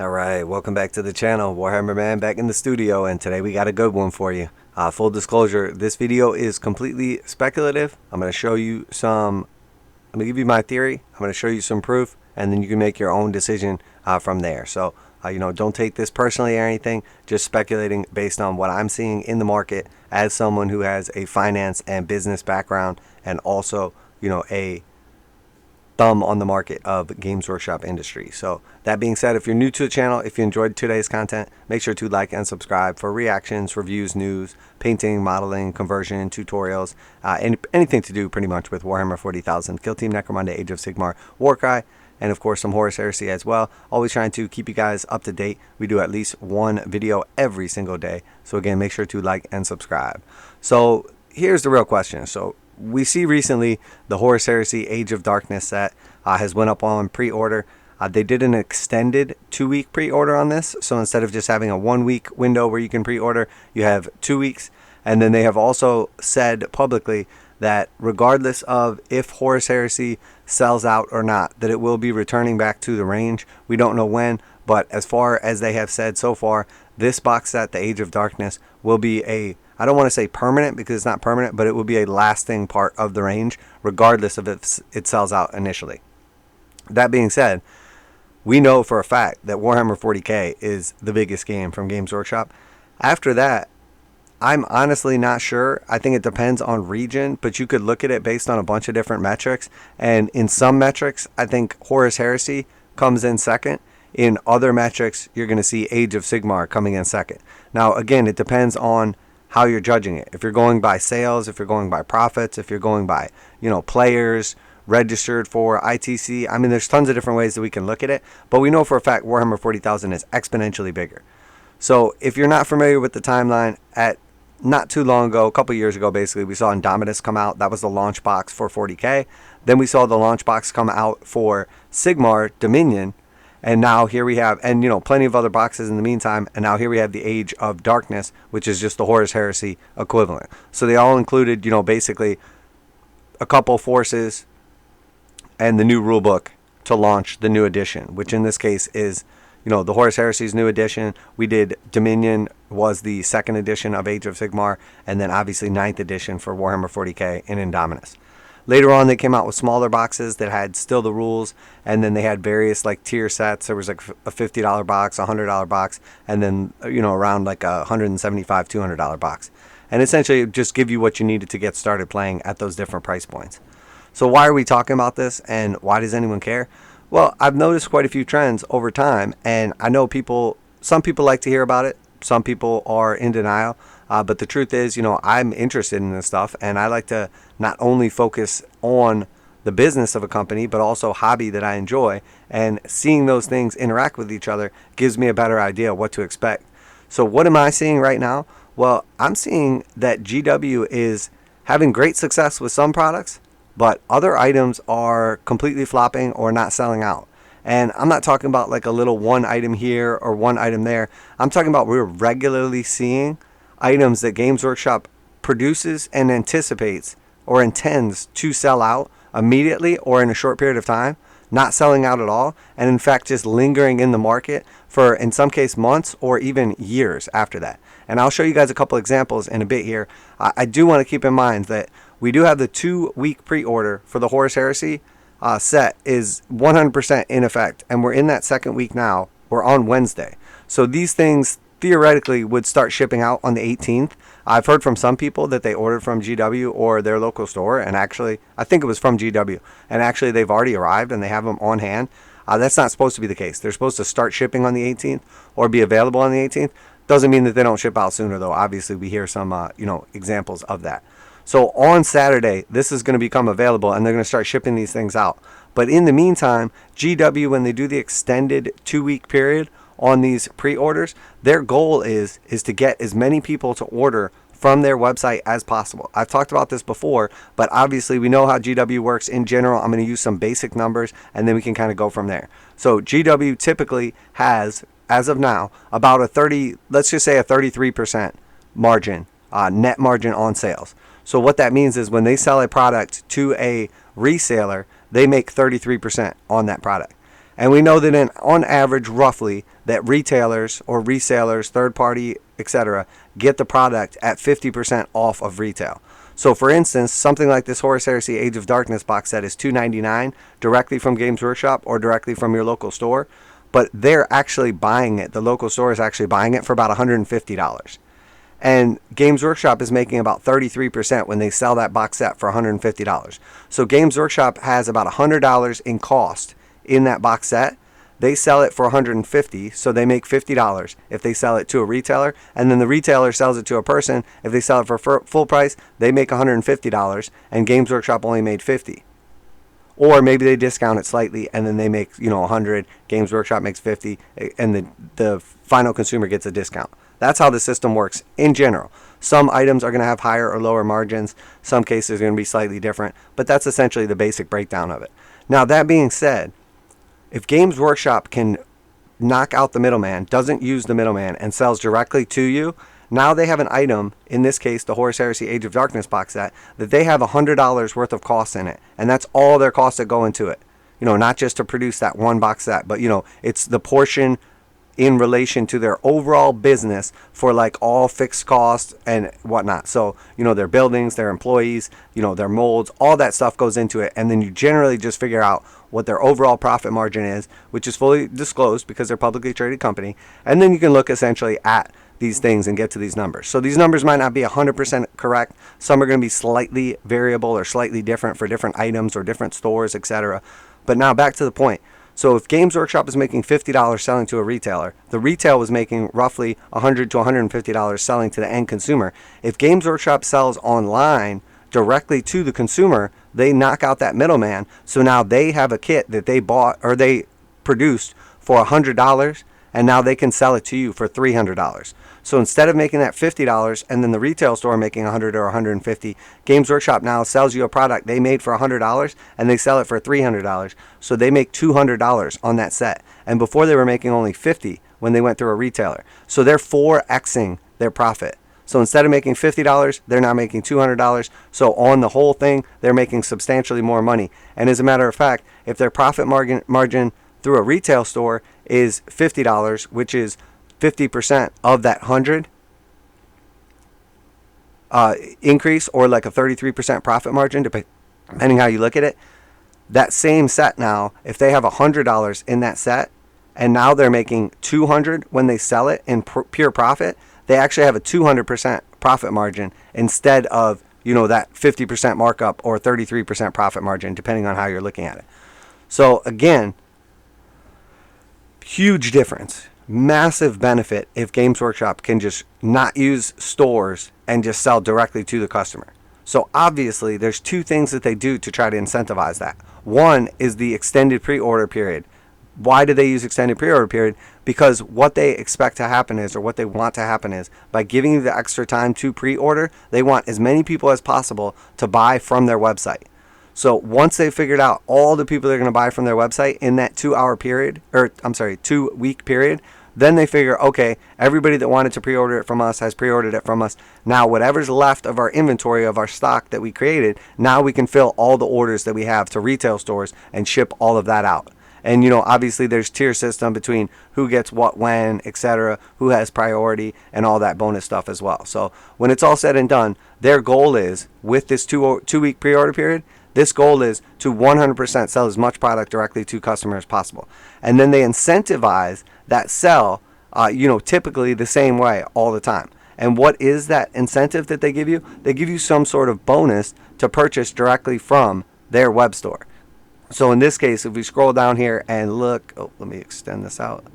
Alright, welcome back to the channel. Warhammer Man back in the studio, and today we got a good one for you. Full disclosure, this video is completely speculative. I'm going to give you my theory, I'm going to show you some proof, and then you can make your own decision from there. So, don't take this personally or anything, just speculating based on what I'm seeing in the market as someone who has a finance and business background and also, a thumb on the market of Games Workshop industry. So that being said, if you're new to the channel, if you enjoyed today's content, make sure to like and subscribe for reactions, reviews, news, painting, modeling, conversion, tutorials, anything to do pretty much with Warhammer 40,000, Kill Team Necromunda, Age of SIgmar, Warcry, and of course some Horus Heresy as well. Always trying to keep you guys up to date. We do at least one video every single day. So again, make sure to like and subscribe. So here's the real question. So we see recently the Horus Heresy Age of Darkness set has went up on pre-order. They did an extended 2-week pre-order on this. So instead of just having a 1-week window where you can pre-order, you have 2 weeks. And then they have also said publicly that regardless of if Horus Heresy sells out or not, that it will be returning back to the range. We don't know when, but as far as they have said so far, this box set, the Age of Darkness, will be I don't want to say permanent because it's not permanent, but it will be a lasting part of the range regardless of if it sells out initially. That being said, we know for a fact that Warhammer 40k is the biggest game from Games Workshop. After that, I'm honestly not sure. I think it depends on region, but you could look at it based on a bunch of different metrics. And in some metrics, I think Horus Heresy comes in second. In other metrics, you're going to see Age of SIgmar coming in second. Now, again, it depends on how you're judging it. If you're going by sales, if you're going by profits, if you're going by, players registered for ITC. I mean, there's tons of different ways that we can look at it, but we know for a fact Warhammer 40,000 is exponentially bigger. So if you're not familiar with the timeline, at not too long ago, a couple years ago, basically, we saw Indomitus come out. That was the launch box for 40k. Then we saw the launch box come out for Sigmar Dominion. And now here we have, and plenty of other boxes in the meantime. And now here we have the Age of Darkness, which is just the Horus Heresy equivalent. So they all included, basically a couple forces and the new rulebook to launch the new edition, which in this case is, the Horus Heresy's new edition. We did Dominion was the second edition of Age of SIgmar, and then obviously 9th edition for Warhammer 40k in Indomitus. Later on, they came out with smaller boxes that had still the rules, and then they had various tier sets. There was a $50 box, a $100 box, and then around a $175, $200 box. And essentially, it just give you what you needed to get started playing at those different price points. So why are we talking about this, and why does anyone care? Well, I've noticed quite a few trends over time, and I know some people like to hear about it. Some people are in denial. But the truth is, I'm interested in this stuff, and I like to not only focus on the business of a company, but also hobby that I enjoy. And seeing those things interact with each other gives me a better idea of what to expect. So what am I seeing right now? Well, I'm seeing that GW is having great success with some products, but other items are completely flopping or not selling out. And I'm not talking about a little one item here or one item there. I'm talking about we're regularly seeing items that Games Workshop produces and anticipates or intends to sell out immediately or in a short period of time, not selling out at all, and in fact just lingering in the market for, in some case, months or even years after that. And I'll show you guys a couple examples in a bit here. I do want to keep in mind that we do have the 2-week pre-order for the Horus Heresy set is 100% in effect, and we're in that second week now. We're on Wednesday. So these things theoretically would start shipping out on the 18th. I've heard from some people that they ordered from GW or their local store, and actually, I think it was from GW, and actually they've already arrived and they have them on hand. That's not supposed to be the case. They're supposed to start shipping on the 18th or be available on the 18th. Doesn't mean that they don't ship out sooner, though. Obviously, we hear some, examples of that. So on Saturday, this is going to become available, and they're going to start shipping these things out. But in the meantime, GW, when they do the extended 2-week period on these pre-orders, their goal is to get as many people to order from their website as possible. I've talked about this before, but obviously we know how GW works in general. I'm going to use some basic numbers, and then we can kind of go from there. So GW typically has, as of now, about let's just say a 33% margin, net margin on sales. So what that means is when they sell a product to a reseller, they make 33% on that product. And we know that on average, roughly, that retailers or resellers, third party, etc., get the product at 50% off of retail. So for instance, something like this Horus Heresy Age of Darkness box set is $2.99 directly from Games Workshop or directly from your local store. But they're actually buying it. The local store is actually buying it for about $150. And Games Workshop is making about 33% when they sell that box set for $150. So Games Workshop has about $100 in cost in that box set. They sell it for $150, so they make $50 if they sell it to a retailer, and then the retailer sells it to a person. If they sell it for full price, they make $150, and Games Workshop only made $50. Or maybe they discount it slightly, and then they make, $100, Games Workshop makes $50, and the final consumer gets a discount. That's how the system works in general. Some items are going to have higher or lower margins. Some cases are going to be slightly different, but that's essentially the basic breakdown of it. Now, that being said, if Games Workshop can knock out the middleman, doesn't use the middleman, and sells directly to you, now they have an item, in this case, the Horus Heresy Age of Darkness box set, that they have $100 worth of costs in it. And that's all their costs that go into it. Not just to produce that one box set, but, it's the portion in relation to their overall business for like all fixed costs and whatnot. So, their buildings, their employees, their molds, all that stuff goes into it. And then you generally just figure out what their overall profit margin is, which is fully disclosed because they're a publicly traded company. And then you can look essentially at these things and get to these numbers. So these numbers might not be 100% correct. Some are going to be slightly variable or slightly different for different items or different stores, etc. But now back to the point. So if Games Workshop is making $50 selling to a retailer, the retail was making roughly $100 to $150 selling to the end consumer. If Games Workshop sells online directly to the consumer, they knock out that middleman. So now they have a kit that they bought or they produced for $100, and now they can sell it to you for $300. So instead of making that $50 and then the retail store making $100 or $150, Games Workshop now sells you a product they made for $100 and they sell it for $300. So they make $200 on that set. And before they were making only $50 when they went through a retailer. So they're 4xing their profit. So instead of making $50, they're now making $200. So on the whole thing, they're making substantially more money. And as a matter of fact, if their profit margin through a retail store is $50, which is 50% of that 100 increase, or like a 33% profit margin, depending how you look at it, that same set now, if they have $100 in that set, and now they're making $200 when they sell it in pure profit, they actually have a 200% profit margin instead of, that 50% markup or 33% profit margin, depending on how you're looking at it. So again, huge difference. Massive benefit if Games Workshop can just not use stores and just sell directly to the customer. So obviously there's two things that they do to try to incentivize that. One is the extended pre-order period. Why do they use extended pre-order period? Because what they expect to happen is, or what they want to happen is, by giving you the extra time to pre-order, they want as many people as possible to buy from their website. So once they figured out all the people they're going to buy from their website in that 2 week period, then they figure, okay, everybody that wanted to pre-order it from us has pre-ordered it from us. Now whatever's left of our inventory of our stock that we created, now we can fill all the orders that we have to retail stores and ship all of that out. And obviously there's tier system between who gets what when, etc., who has priority, and all that bonus stuff as well. So when it's all said and done, their goal is, with this 2 week pre-order period, this goal is to 100% sell as much product directly to customers as possible. And then they incentivize that sell, typically the same way all the time. And what is that incentive that they give you? They give you some sort of bonus to purchase directly from their web store. So in this case, if we scroll down here and look, let me extend this out.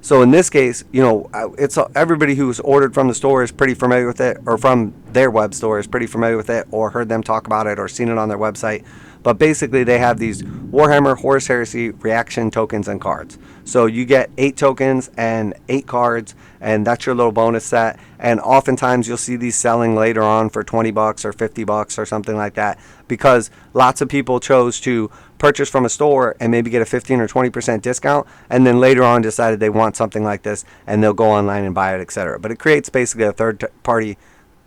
So in this case, it's everybody who's ordered from the store is pretty familiar with it, or from their web store is pretty familiar with it, or heard them talk about it, or seen it on their website. But basically, they have these Warhammer Horus Heresy reaction tokens and cards. So you get 8 tokens and 8 cards, and that's your little bonus set. And oftentimes you'll see these selling later on for $20 or $50 or something like that, because lots of people chose to purchase from a store and maybe get a 15 or 20% discount, and then later on decided they want something like this, and they'll go online and buy it, etc. But it creates basically a third-party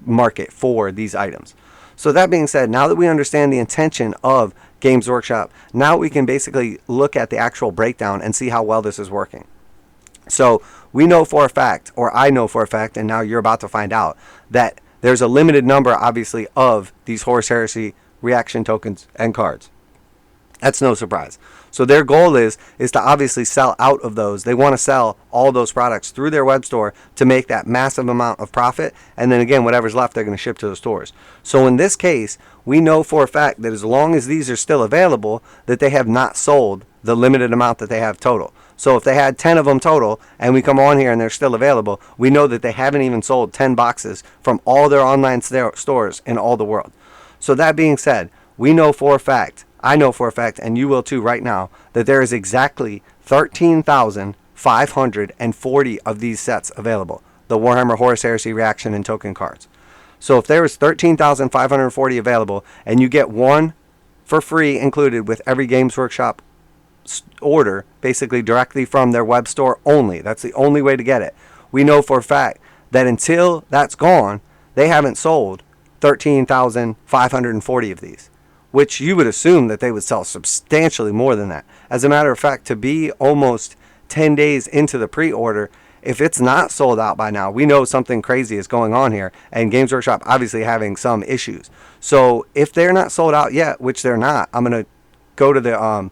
market for these items. So that being said, now that we understand the intention of Games Workshop, now we can basically look at the actual breakdown and see how well this is working. So we know for a fact, or I know for a fact, and now you're about to find out, that there's a limited number, obviously, of these Horus Heresy reaction tokens and cards. That's no surprise. So their goal is to obviously sell out of those. They want to sell all those products through their web store to make that massive amount of profit. And then again, whatever's left, they're going to ship to the stores. So in this case, we know for a fact that as long as these are still available, that they have not sold the limited amount that they have total. So if they had 10 of them total and we come on here and they're still available, we know that they haven't even sold 10 boxes from all their online stores in all the world. So that being said, we know for a fact, I know for a fact, and you will too right now, that there is exactly 13,540 of these sets available. The Warhammer Horus Heresy reaction and token cards. So if there is 13,540 available and you get one for free included with every Games Workshop order, basically directly from their web store only, that's the only way to get it. We know for a fact that until that's gone, they haven't sold 13,540 of these, which you would assume that they would sell substantially more than that. As a matter of fact, to be almost 10 days into the pre-order, if it's not sold out by now, we know something crazy is going on here, and Games Workshop obviously having some issues. So if they're not sold out yet, which they're not, I'm going to go to the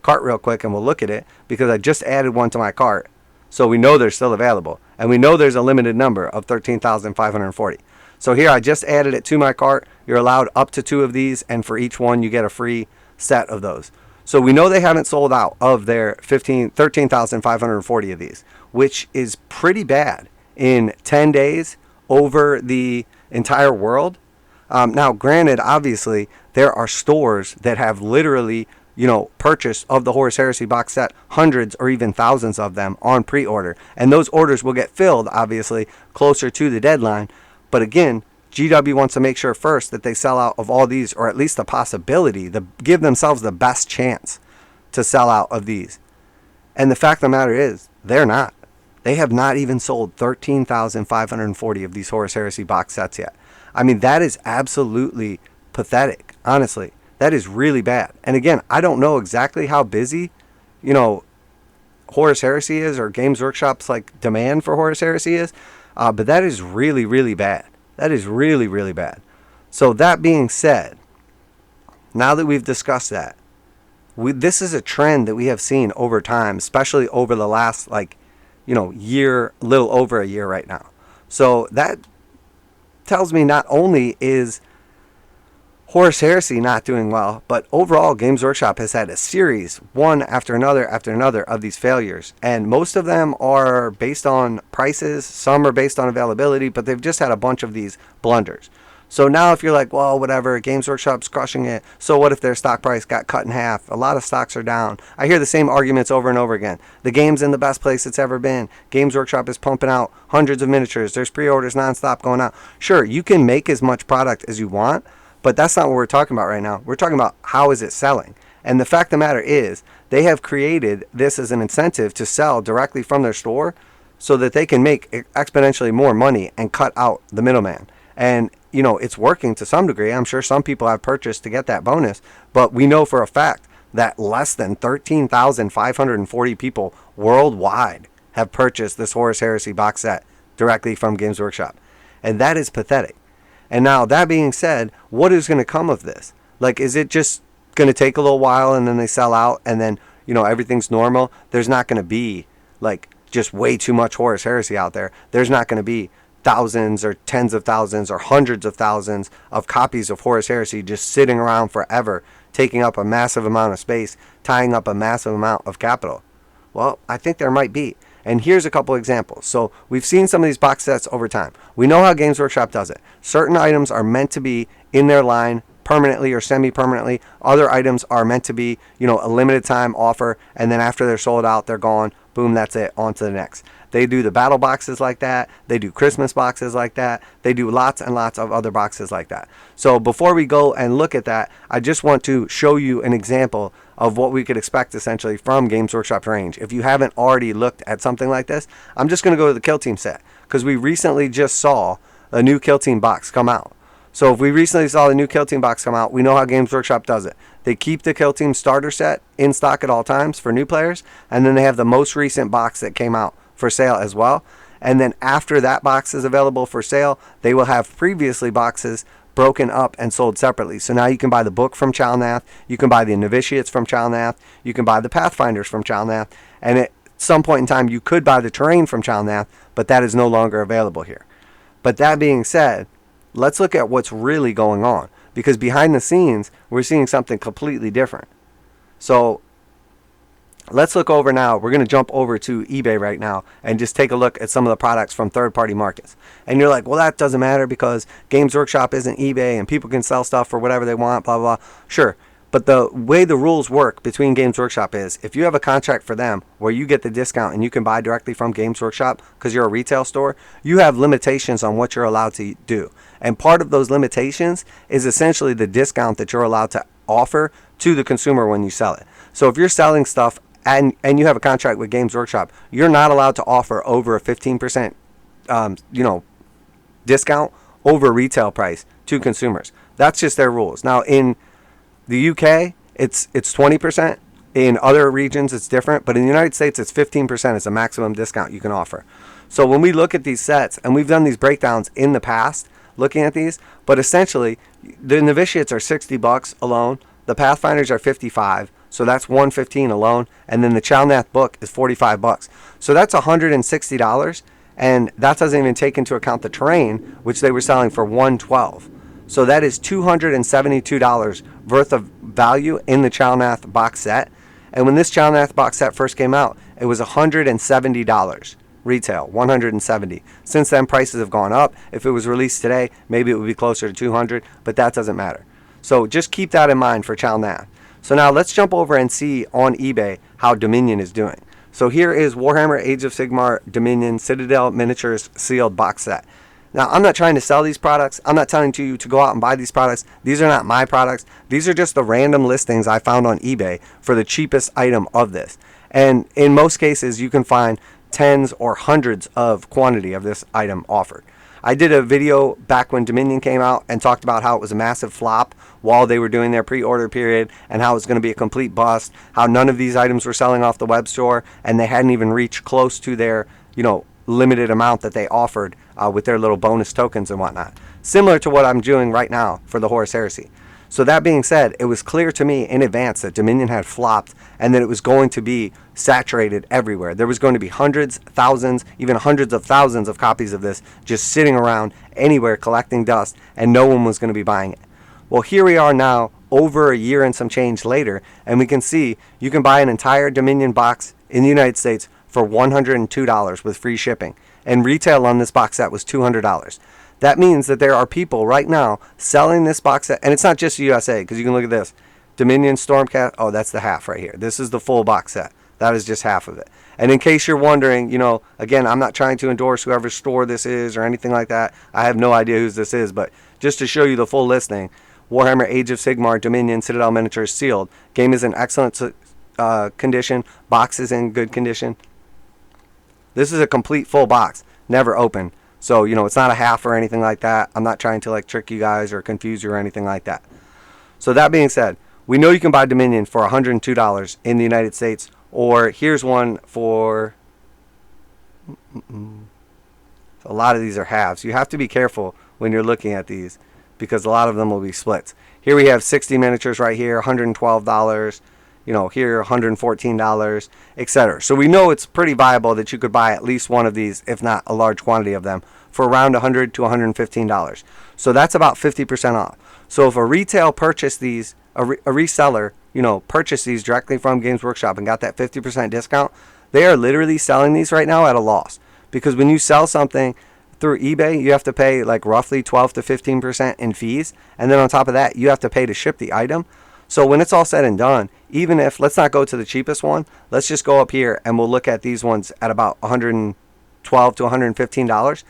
cart real quick and we'll look at it, because I just added one to my cart. So we know they're still available, and we know there's a limited number of 13,540. So here I just added it to my cart. You're allowed up to 2 of these, and for each one you get a free set of those. So we know they haven't sold out of their 13,540 of these, which is pretty bad in 10 days over the entire world. Now granted, obviously there are stores that have literally, purchased of the Horus Heresy box set, hundreds or even thousands of them on pre-order, and those orders will get filled obviously closer to the deadline. But again, GW wants to make sure first that they sell out of all these, or at least the possibility, to give themselves the best chance to sell out of these. And the fact of the matter is, they're not. They have not even sold 13,540 of these Horus Heresy box sets yet. I mean, that is absolutely pathetic, honestly. That is really bad. And again, I don't know exactly how busy, Horus Heresy is, or Games Workshop's demand for Horus Heresy is. But that is really, really bad. That is really, really bad. So that being said, now that we've discussed that, this is a trend that we have seen over time, especially over the last, year, little over a year right now. So that tells me not only is Horus Heresy not doing well, but overall Games Workshop has had a series, one after another of these failures, and most of them are based on prices, some are based on availability, but they've just had a bunch of these blunders. So now if you're like, well, whatever, Games Workshop's crushing it, so what if their stock price got cut in half? A lot of stocks are down. I hear the same arguments over and over again. The game's in the best place it's ever been. Games Workshop is pumping out hundreds of miniatures. There's pre-orders nonstop going out. Sure, you can make as much product as you want, but that's not what we're talking about right now. We're talking about how is it selling. And the fact of the matter is, they have created this as an incentive to sell directly from their store so that they can make exponentially more money and cut out the middleman. And, it's working to some degree. I'm sure some people have purchased to get that bonus, but we know for a fact that less than 13,540 people worldwide have purchased this Horus Heresy box set directly from Games Workshop. And that is pathetic. And now, that being said, what is going to come of this? Is it just going to take a little while and then they sell out and then, everything's normal? There's not going to be, just way too much Horus Heresy out there. There's not going to be thousands or tens of thousands or hundreds of thousands of copies of Horus Heresy just sitting around forever, taking up a massive amount of space, tying up a massive amount of capital. Well, I think there might be. And here's a couple examples. So we've seen some of these box sets over time. We know how Games Workshop does it. Certain items are meant to be in their line permanently or semi-permanently. Other items are meant to be, a limited time offer, and then after they're sold out, they're gone. Boom, that's it. On to the next. They do the battle boxes like that. They do Christmas boxes like that. They do lots and lots of other boxes like that. So before we go and look at that, I just want to show you an example of what we could expect essentially from Games Workshop's range. If you haven't already looked at something like this, I'm just going to go to the Kill Team set, because we recently just saw a new Kill Team box come out. So if we recently saw the new Kill Team box come out, we know how Games Workshop does it. They keep the Kill Team starter set in stock at all times for new players, and then they have the most recent box that came out for sale as well. And then after that box is available for sale, they will have previously boxes broken up and sold separately. So now you can buy the book from Chalnath, you can buy the novitiates from Chalnath, you can buy the pathfinders from Chalnath, and at some point in time you could buy the terrain from Chalnath, but that is no longer available here. But that being said, let's look at what's really going on, because behind the scenes we're seeing something completely different. So let's look over now. We're going to jump over to eBay right now and just take a look at some of the products from third-party markets. And you're like, well, that doesn't matter because Games Workshop isn't eBay and people can sell stuff for whatever they want, blah, blah, blah. Sure. But the way the rules work between Games Workshop is if you have a contract for them where you get the discount and you can buy directly from Games Workshop because you're a retail store, you have limitations on what you're allowed to do. And part of those limitations is essentially the discount that you're allowed to offer to the consumer when you sell it. So if you're selling stuff and you have a contract with Games Workshop, you're not allowed to offer over a 15% discount over retail price to consumers. That's just their rules. Now in the UK, it's 20%. In other regions, it's different. But in the United States, it's 15% is the maximum discount you can offer. So when we look at these sets, and we've done these breakdowns in the past, looking at these, but essentially, the novitiates are $60 alone. The pathfinders are $55. So that's $115 alone, and then the Chalnath book is $45. So that's $160, and that doesn't even take into account the terrain, which they were selling for $112. So that is $272 worth of value in the Chalnath box set. And when this Chalnath box set first came out, it was $170 retail, $170. Since then, prices have gone up. If it was released today, maybe it would be closer to $200, but that doesn't matter. So just keep that in mind for Chalnath. So now let's jump over and see on eBay how Dominion is doing. So here is Warhammer Age of Sigmar Dominion Citadel Miniatures Sealed Box Set. Now I'm not trying to sell these products. I'm not telling you to go out and buy these products. These are not my products. These are just the random listings I found on eBay for the cheapest item of this. And in most cases you can find tens or hundreds of quantity of this item offered. I did a video back when Dominion came out and talked about how it was a massive flop while they were doing their pre-order period and how it was going to be a complete bust, how none of these items were selling off the web store and they hadn't even reached close to their, limited amount that they offered with their little bonus tokens and whatnot. Similar to what I'm doing right now for the Horus Heresy. So that being said, it was clear to me in advance that Dominion had flopped and that it was going to be saturated everywhere. There was going to be hundreds, thousands, even hundreds of thousands of copies of this just sitting around anywhere collecting dust, and no one was going to be buying it. Well, here we are now, over a year and some change later, and we can see you can buy an entire Dominion box in the United States for $102 with free shipping, and retail on this box set was $200. That means that there are people right now selling this box set, and it's not just the USA, because you can look at this. Dominion Stormcast, oh, that's the half right here. This is the full box set. That is just half of it. And in case you're wondering, again, I'm not trying to endorse whoever's store this is or anything like that. I have no idea whose this is, but just to show you the full listing, Warhammer Age of Sigmar Dominion Citadel Miniatures Sealed. Game is in excellent condition. Box is in good condition. This is a complete full box, never opened. So, it's not a half or anything like that. I'm not trying to trick you guys or confuse you or anything like that. So that being said, we know you can buy Dominion for $102 in the United States, or here's one for, a lot of these are halves. You have to be careful when you're looking at these because a lot of them will be splits. Here we have 60 miniatures right here, $112. Here $114, etc. So we know it's pretty viable that you could buy at least one of these, if not a large quantity of them, for around $100 to $115. So that's about 50% off. So if a retail purchased these, a reseller, purchased these directly from Games Workshop and got that 50% discount, they are literally selling these right now at a loss. Because when you sell something through eBay, you have to pay roughly 12 to 15% in fees, and then on top of that, you have to pay to ship the item. So when it's all said and done, even if, let's not go to the cheapest one, let's just go up here and we'll look at these ones at about $112 to $115.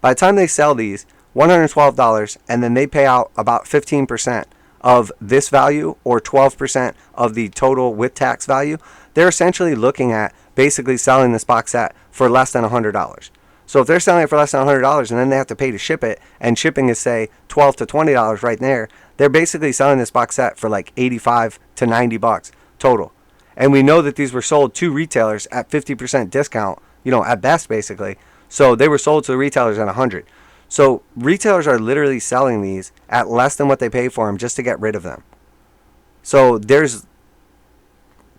By the time they sell these, $112, and then they pay out about 15% of this value or 12% of the total with tax value, they're essentially looking at basically selling this box set for less than $100. So if they're selling it for less than $100 and then they have to pay to ship it, and shipping is say $12 to $20 right there, they're basically selling this box set for like 85 to 90 bucks total. And we know that these were sold to retailers at 50% discount, at best basically. So they were sold to the retailers at 100. So retailers are literally selling these at less than what they paid for them just to get rid of them. So there's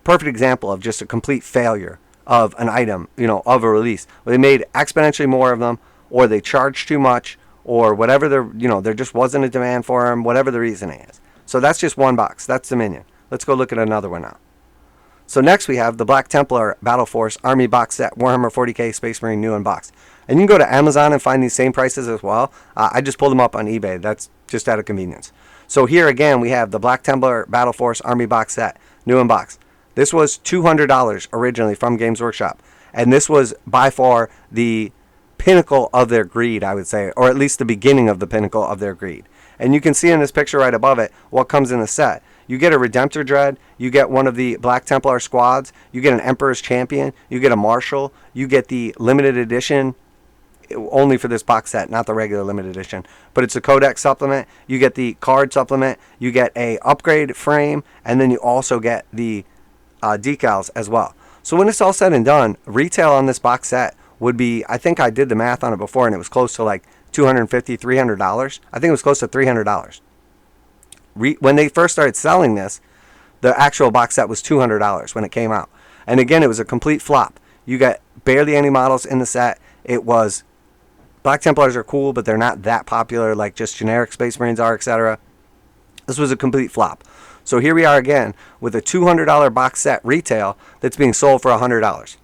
perfect example of just a complete failure of an item, of a release. They made exponentially more of them, or they charged too much, or whatever there just wasn't a demand for them, whatever the reasoning is. So that's just one box. That's Dominion. Let's go look at another one now. So next we have the Black Templar Battle Force Army Box Set, Warhammer 40k Space Marine new unboxed. And you can go to Amazon and find these same prices as well. I just pulled them up on eBay. That's just out of convenience. So here again we have the Black Templar Battle Force Army Box Set, new unboxed. This was $200 originally from Games Workshop. And this was by far the pinnacle of their greed, I would say, or at least the beginning of the pinnacle of their greed. And you can see in this picture right above it what comes in the set. You get a Redemptor Dread, you get one of the Black Templar squads, you get an Emperor's Champion, you get a Marshal, you get the limited edition, only for this box set, not the regular limited edition, but it's a codex supplement, you get the card supplement, you get a upgrade frame, and then you also get the decals as well. So when it's all said and done, retail on this box set would be, I think I did the math on it before, and it was close to like $250, $300. I think it was close to $300. When they first started selling this, the actual box set was $200 when it came out. And again, it was a complete flop. You got barely any models in the set. It was, Black Templars are cool, but they're not that popular like just generic Space Marines are, etc. This was a complete flop. So here we are again with a $200 box set retail that's being sold for $100.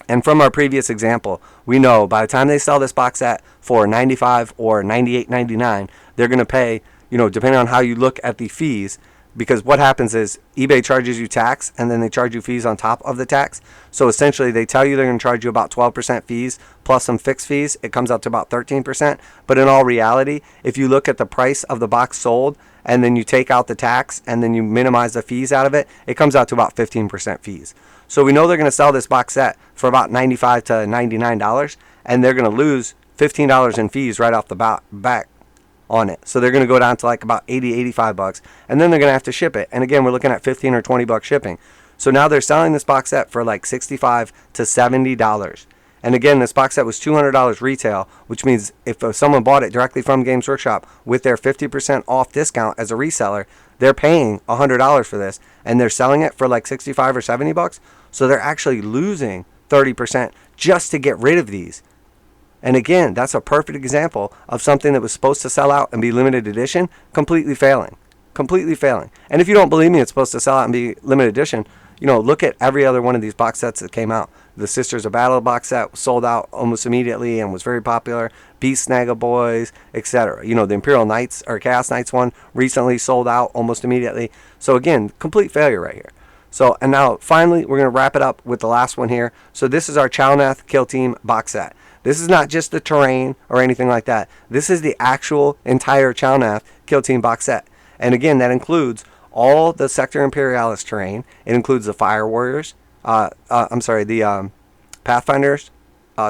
And from our previous example, we know by the time they sell this box set for $95 or $98.99, they're going to pay, depending on how you look at the fees, because what happens is eBay charges you tax and then they charge you fees on top of the tax. So essentially they tell you they're going to charge you about 12% fees plus some fixed fees. It comes out to about 13%. But in all reality, if you look at the price of the box sold and then you take out the tax and then you minimize the fees out of it, it comes out to about 15% fees. So we know they're going to sell this box set for about $95 to $99, and they're going to lose $15 in fees right off the back on it. So they're going to go down to like about 80, 85 bucks, and then they're going to have to ship it. And again, we're looking at 15 or 20 bucks shipping. So now they're selling this box set for like $65 to $70. And again, this box set was $200 retail, which means if someone bought it directly from Games Workshop with their 50% off discount as a reseller, they're paying $100 for this, and they're selling it for like 65 or 70 bucks. So they're actually losing 30% just to get rid of these. And again, that's a perfect example of something that was supposed to sell out and be limited edition, completely failing. Completely failing. And if you don't believe me, it's supposed to sell out and be limited edition, look at every other one of these box sets that came out. The Sisters of Battle box set sold out almost immediately and was very popular. Beast Snagga Boys, etc. The Imperial Knights or Chaos Knights one recently sold out almost immediately. So again, complete failure right here. So, and now finally, we're going to wrap it up with the last one here. So this is our Chalnath Kill Team box set. This is not just the terrain or anything like that. This is the actual entire Chalnath Kill Team box set. And again, that includes all the Sector Imperialis terrain. It includes the Fire Warriors. The Pathfinders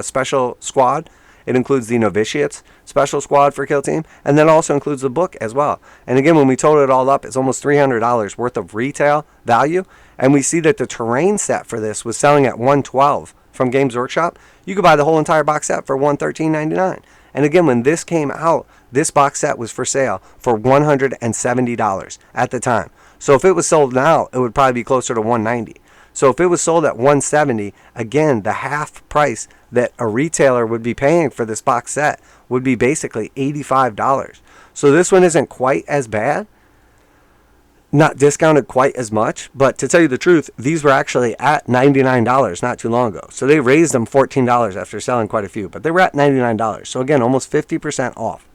special squad. It includes the Novitiates special squad for Kill Team. And then also includes the book as well. And again, when we total it all up, it's almost $300 worth of retail value. And we see that the terrain set for this was selling at $112 from Games Workshop. You could buy the whole entire box set for $113.99. And again, when this came out, this box set was for sale for $170 at the time. So if it was sold now, it would probably be closer to $190. So if it was sold at $170, again, the half price that a retailer would be paying for this box set would be basically $85. So this one isn't quite as bad, not discounted quite as much, but to tell you the truth, these were actually at $99 not too long ago. So they raised them $14 after selling quite a few, but they were at $99. So again, almost 50% off.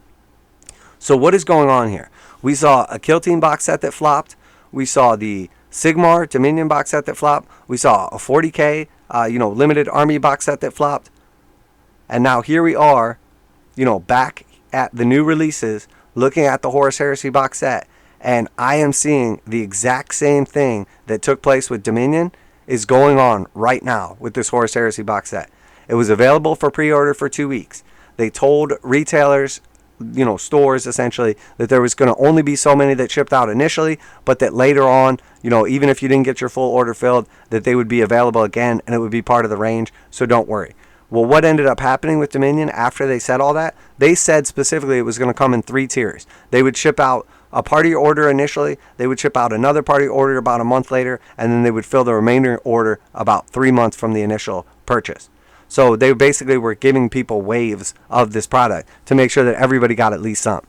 So what is going on here? We saw a Kill Team box set that flopped. We saw the Sigmar Dominion box set that flopped. We saw a 40k, limited army box set that flopped. And now here we are, back at the new releases, looking at the Horus Heresy box set. And I am seeing the exact same thing that took place with Dominion is going on right now with this Horus Heresy box set. It was available for pre-order for 2 weeks. They told retailers, stores essentially, that there was going to only be so many that shipped out initially, but that later on, even if you didn't get your full order filled, that they would be available again and it would be part of the range, so don't worry. Well, what ended up happening with Dominion after they said all that, they said specifically it was going to come in 3 tiers. They would ship out a party order initially, they would ship out another party order about a month later, and then they would fill the remainder order about 3 months from the initial purchase. So they basically were giving people waves of this product to make sure that everybody got at least some.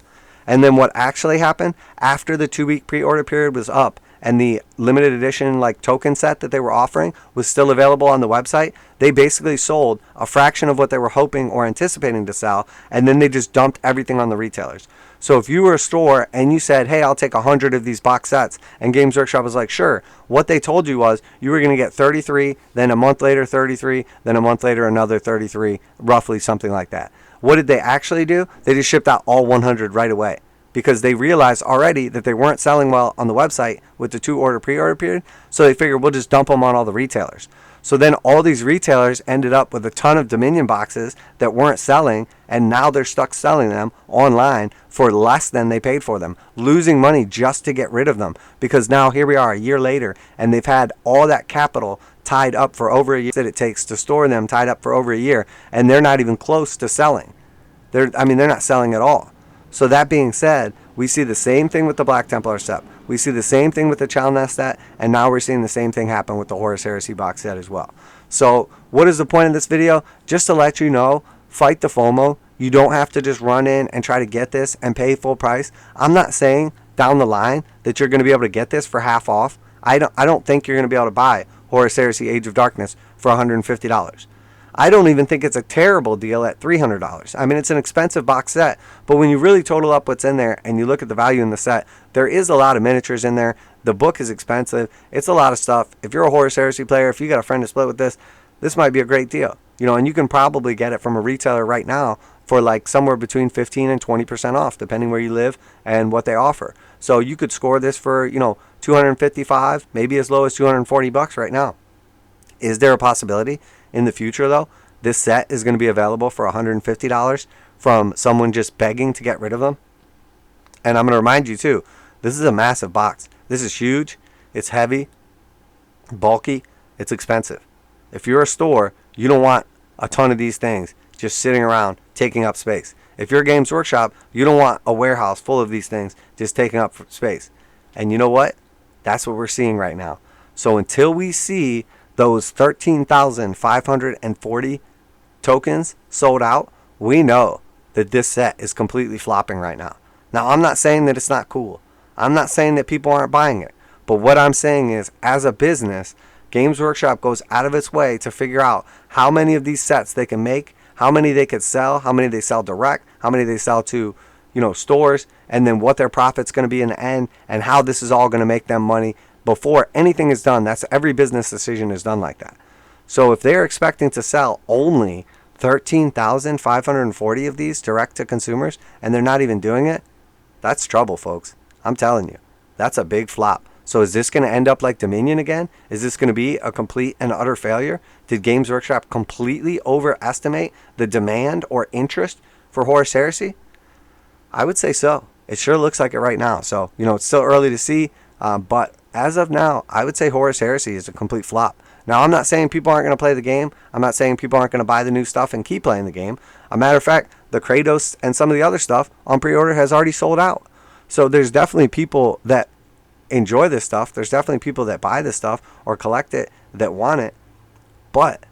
And then what actually happened after the 2-week pre-order period was up and the limited edition token set that they were offering was still available on the website, they basically sold a fraction of what they were hoping or anticipating to sell, and then they just dumped everything on the retailers. So if you were a store and you said, hey, I'll take 100 of these box sets, and Games Workshop was like, sure, what they told you was you were going to get 33, then a month later 33, then a month later another 33, roughly something like that. What did they actually do? They just shipped out all 100 right away, because they realized already that they weren't selling well on the website with the 2-order pre-order period, so they figured we'll just dump them on all the retailers. So then all these retailers ended up with a ton of Dominion boxes that weren't selling, and now they're stuck selling them online for less than they paid for them, losing money just to get rid of them, because now here we are a year later, and they've had all that capital tied up for over a year that it takes to store them, tied up for over a year, and they're not even close to selling. They're not selling at all. So that being said, we see the same thing with the Black Templar set. We see the same thing with the Chalnath set, and now we're seeing the same thing happen with the Horus Heresy box set as well. So what is the point of this video? Just to let you know, fight the FOMO. You don't have to just run in and try to get this and pay full price. I'm not saying down the line that you're going to be able to get this for half off. I don't think you're going to be able to buy Horus Heresy Age of Darkness for $150. I don't even think it's a terrible deal at $300. I mean, it's an expensive box set, but when you really total up what's in there and you look at the value in the set, there is a lot of miniatures in there. The book is expensive. It's a lot of stuff. If you're a Horus Heresy player, if you got a friend to split with this might be a great deal. And you can probably get it from a retailer right now for somewhere between 15 and 20% off, depending where you live and what they offer. So you could score this for, $255, maybe as low as $240 right now. Is there a possibility in the future, though, this set is going to be available for $150 from someone just begging to get rid of them? And I'm going to remind you, too, this is a massive box. This is huge. It's heavy, bulky. It's expensive. If you're a store, you don't want a ton of these things just sitting around taking up space. If you're a Games Workshop, you don't want a warehouse full of these things just taking up space. And you know what? That's what we're seeing right now. So until we see those 13,540 tokens sold out, we know that this set is completely flopping right now. Now, I'm not saying that it's not cool. I'm not saying that people aren't buying it. But what I'm saying is, as a business, Games Workshop goes out of its way to figure out how many of these sets they can make, how many they could sell, how many they sell direct, how many they sell to, stores, and then what their profit's going to be in the end, and how this is all going to make them money before anything is done. That's every business decision is done like that. So if they're expecting to sell only 13,540 of these direct to consumers, and they're not even doing it, that's trouble, folks. I'm telling you, that's a big flop. So is this going to end up like Dominion again? Is this going to be a complete and utter failure? Did Games Workshop completely overestimate the demand or interest for Horus Heresy? I would say so. It sure looks like it right now. So, it's still early to see, but as of now, I would say Horus Heresy is a complete flop. Now, I'm not saying people aren't going to play the game. I'm not saying people aren't going to buy the new stuff and keep playing the game. A matter of fact, the Kratos and some of the other stuff on pre-order has already sold out. So there's definitely people that enjoy this stuff. There's definitely people that buy this stuff or collect it that want it. But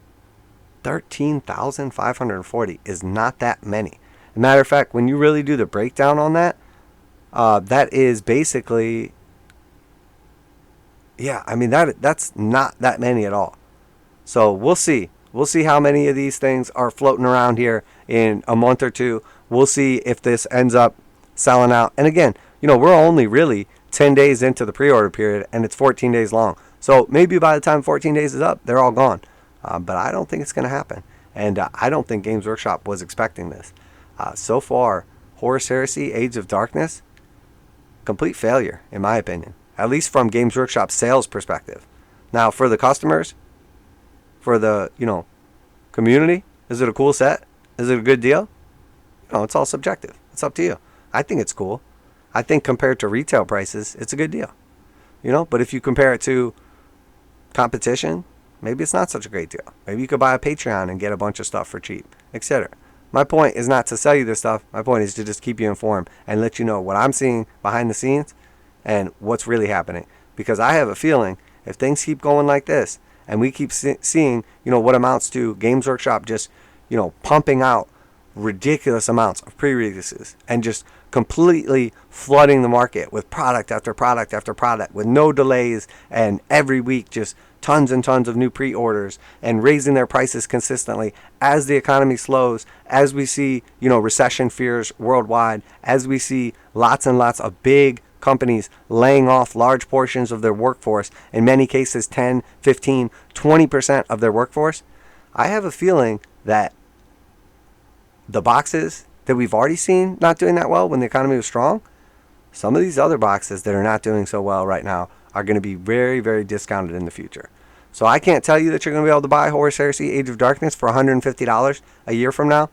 13,540 is not that many. As a matter of fact, when you really do the breakdown on that, that is basically... Yeah, I mean, that's not that many at all. So we'll see. We'll see how many of these things are floating around here in a month or two. We'll see if this ends up selling out. And again, we're only really 10 days into the pre-order period, and it's 14 days long. So maybe by the time 14 days is up, they're all gone. But I don't think it's going to happen. And I don't think Games Workshop was expecting this. So far, Horus Heresy, Age of Darkness, complete failure, in my opinion. At least from Games Workshop's sales perspective. Now, for the customers, for the, community, Is it a cool set? Is it a good deal? No, it's all subjective. It's up to you. I think it's cool. I think compared to retail prices, it's a good deal. But if you compare it to competition, maybe it's not such a great deal. Maybe you could buy a Patreon and get a bunch of stuff for cheap, etc. My point is not to sell you this stuff. My point is to just keep you informed and let you know what I'm seeing behind the scenes and what's really happening. Because I have a feeling if things keep going like this and we keep seeing, what amounts to Games Workshop just, pumping out ridiculous amounts of pre-releases and just completely flooding the market with product after product after product with no delays, and every week just tons and tons of new pre-orders and raising their prices consistently as the economy slows, as we see, recession fears worldwide, as we see lots and lots of big companies laying off large portions of their workforce, in many cases 10, 15, 20% of their workforce. I have a feeling that the boxes that we've already seen not doing that well when the economy was strong, some of these other boxes that are not doing so well right now are going to be very, very discounted in the future. So I can't tell you that you're going to be able to buy Horus Heresy Age of Darkness for $150 a year from now,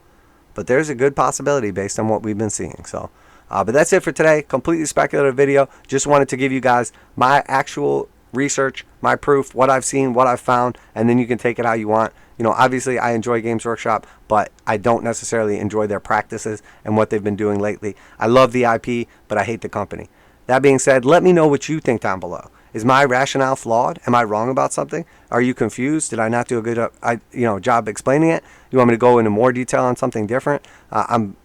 but there's a good possibility based on what we've been seeing. So, but that's it for today. Completely speculative video. Just wanted to give you guys my actual research, my proof, what I've seen, what I've found, and then you can take it how you want. Obviously I enjoy Games Workshop, but I don't necessarily enjoy their practices and what they've been doing lately. I love the IP, but I hate the company. That being said, let me know what you think down below. Is my rationale flawed? Am I wrong about something? Are you confused? Did I not do a good job explaining it? You want me to go into more detail on something different? I'm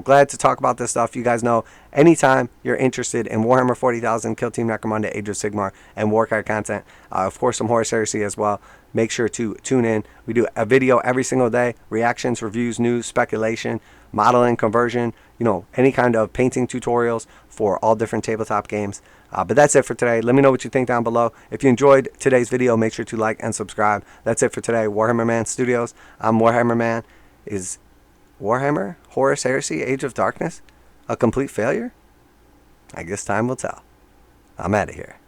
glad to talk about this stuff. You guys know, anytime you're interested in Warhammer 40,000, Kill Team Necromunda, Age of SIgmar, and warcry content, of course some Horus Heresy as well, make sure to tune in. We do a video every single day, reactions, reviews, news, speculation, modeling, conversion, any kind of painting tutorials for all different tabletop games. But that's it for today. Let me know what you think down below. If you enjoyed today's video, make sure to like and subscribe. That's it for today. Warhammer Man Studios. I'm Warhammer Man. Is Warhammer Horus Heresy Age of Darkness a complete failure? I guess time will tell. I'm out of here.